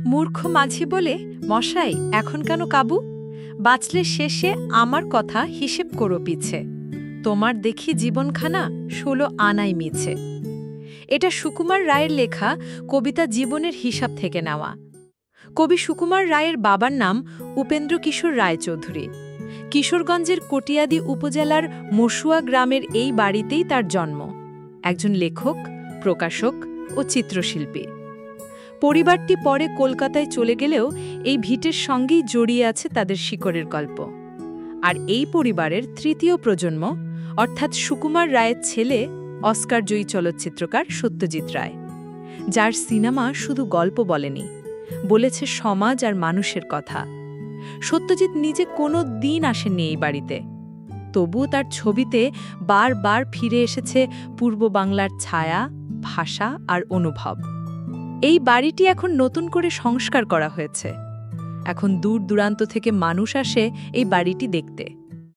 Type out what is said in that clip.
মূর্খ মাঝি বলে, মশাই এখন কেন কাবু? বাঁচলে শেষে আমার কথা হিসেব করো পিছে। তোমার দেখি জীবনখানা ১৬ আনাই মিছে। এটা সুকুমার রায়ের লেখা কবিতা জীবনের হিসাব থেকে নেওয়া। কবি সুকুমার রায়ের বাবার নাম উপেন্দ্র কিশোর রায়চৌধুরী। কিশোরগঞ্জের কটিয়াদি উপজেলার মসুয়া গ্রামের এই বাড়িতেই তার জন্ম। একজন লেখক, প্রকাশক ও চিত্রশিল্পী। পরিবারটি পরে কলকাতায় চলে গেলেও এই ভিটের সঙ্গেই জড়িয়ে আছে তাদের শিকড়ের গল্প। আর এই পরিবারের তৃতীয় প্রজন্ম অর্থাৎ সুকুমার রায়ের ছেলে অস্কারজয়ী চলচ্চিত্রকার সত্যজিৎ রায়, যার সিনেমা শুধু গল্প বলেনি, বলেছে সমাজ আর মানুষের কথা। সত্যজিৎ নিজে কোনো দিন আসেননি এই বাড়িতে, তবুও তার ছবিতে বারবার ফিরে এসেছে পূর্ব বাংলার ছায়া, ভাষা আর অনুভব। এই বাড়িটি এখন নতুন করে সংস্কার করা হয়েছে। এখন দূর দূরান্ত থেকে মানুষ আসে এই বাড়িটি দেখতে।